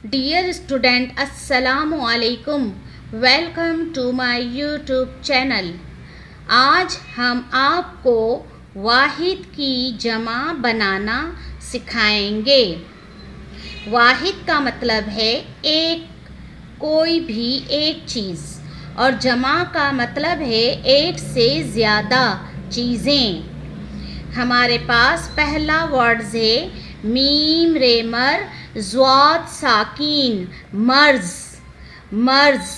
Dear student, Assalamu alaikum. Welcome to my YouTube channel. आज हम आपको वाहिद की जमा बनाना सिखाएंगे। वाहिद का मतलब है एक, कोई भी एक चीज़, और जमा का मतलब है एक से ज़्यादा चीज़ें। हमारे पास पहला वर्ड्स है मीम रेमर ज़्वाद साकीन मर्ज। मर्ज,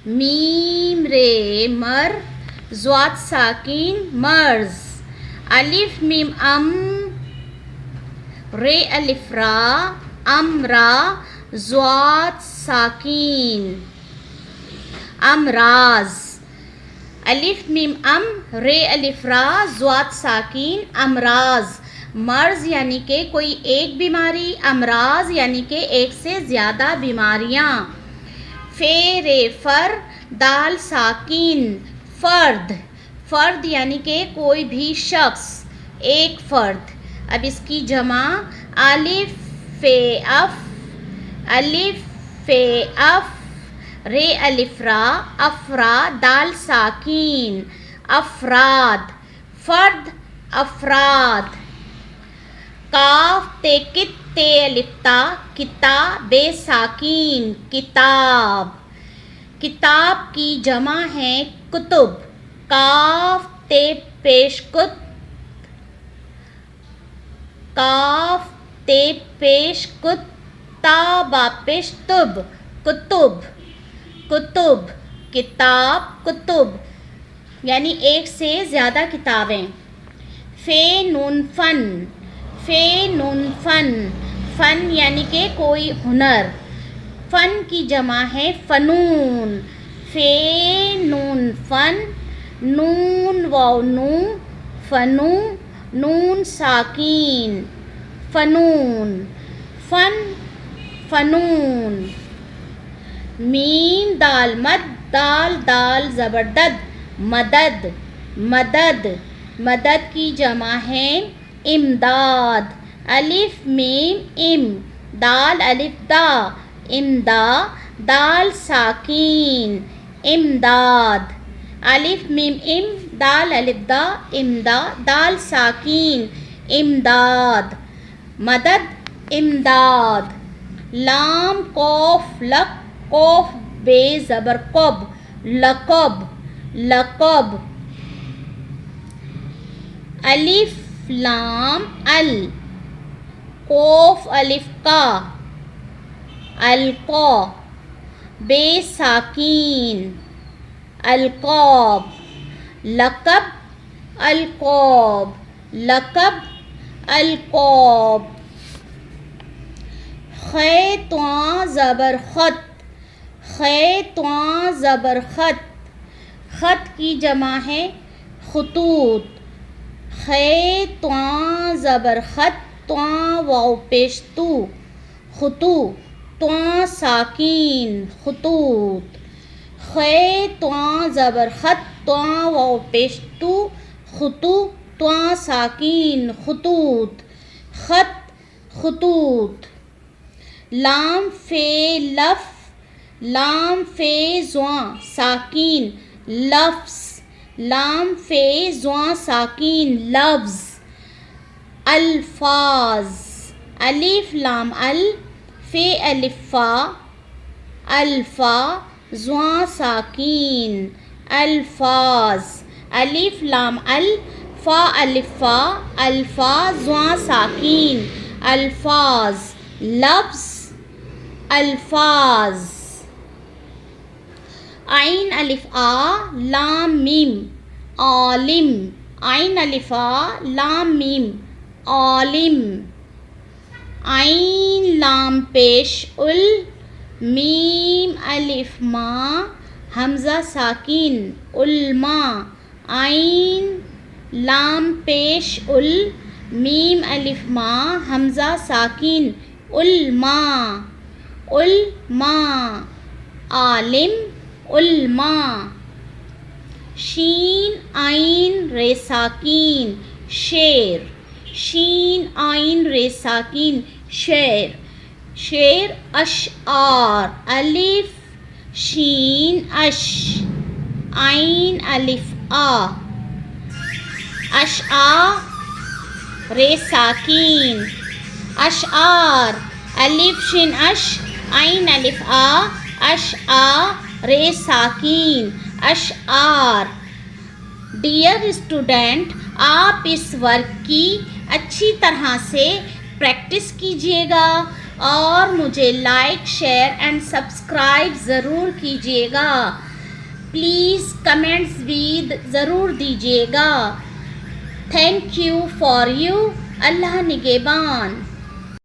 मीम रेमर ज़्वाद साकीन मर्ज। अलिफ मीम अम रे अलिफ रा अमरा ज़्वाद साकीन अमराज। अलिफ मीम अम रे अलिफ रा ज़्वाद साकीन अमराज। मर्ज यानी कि कोई एक बीमारी, अमराज यानी कि एक से ज़्यादा बीमारियाँ। फे रे फर दाल साकीन फ़र्द। फ़र्द यानी कि कोई भी शख्स, एक फ़र्द। अब इसकी जमा अलिफ फ़े अफ, अलिफ फ़े अफ रे अलिफ रा अफरा दाल साकीन अफराद। फ़र्द अफराद। काफ ते कित ते अलिफ्ता किताब साकीन किताब। किताब की जमा है कुतुब। काफ ते पेश कुत, काफ ते पेश कुत ताबा पेश तुब कुतुब। कुतुब किताब, कुतुब यानी एक से ज़्यादा किताबें। फ़े नून फ़न, फ़े नून फ़न, फ़न यानी कि कोई हुनर। फ़न की जमा है फ़नून। फ़े नून फ़न, नून वाव नू फ़नू, नून साकीन फ़नून, फ़न फ़नून। मीम दाल मद, दाल दाल ज़बरदद मदद। मदद, मदद की जमा है इमदाद। अलिफ मीम इम दाल अलिफ दा इमदा दाल साकीन इमदाद। अलिफ मीम इम दाल अलिफ दा इमदा दाल साकीन इमदाद। मदद इमदाद। लाम कौफ लक, कौफ बे ज़बर कब लकब लकब। अलिफ लाम अल, कौफ अलिफ का अलका बे साकीन अलकाब। लकब अलकाब लकब अलकाब। खे त्वा ज़बर ख़त, खे त्वा ज़बर ख़त। ख़त की जमा है खतूत। खे त्वा ज़बर ख़त त्वा वाव पेश तू खतू त्वा साकीन खतूत। खे त्वा ज़बर ख़त त्वा वाव पेश तू खतू त्वा साकीन खतूत ख़त खतूत। लाम फ़े लफ़, लाम फ़े ज़्वा साकीन लफ्ज़, लाम फ़े ज़्वा साकीन लफ्ज़। अल्फाज। अलिफ लाम अल फ़े अलिफ फ़ा अल्फ़ा ज़्वा साकीन अल्फाज। अलिफ लाम अल फ़ा अलिफ फ़ा अल्फ़ा ज़्वा साकीन अल्फाज लफ्ज़ अल्फाज। आइन अलिफ आ लाम मीम आलिम। आइन अलिफ आ लाम मीम आलिम। आइन लाम पेश उल, मीम अलिफ मा हमज़ा साकीन उल्मा। आइन लाम पेश उल, मीम अलिफ मा हमज़ा साकीन उल्मा उल्मा। आलिम उल्मा। शीन आइन रे साकीन शेर, शीन आइन रे साकीन शेर। شیر اشعار الف شین اش عین الف آ اشعا رے ساکین اشعار الف شین اش عین الف آ اشعا رے ساکین اشعار. ڈیئر اسٹوڈنٹ، آپ اس ورک کی اچھی طرح سے پریکٹس کیجیے گا اور مجھے لائک شیئر اینڈ سبسکرائب ضرور کیجیے گا. پلیز کمنٹس بھی ضرور دیجیے گا. Thank you for you. اللہ نگہبان.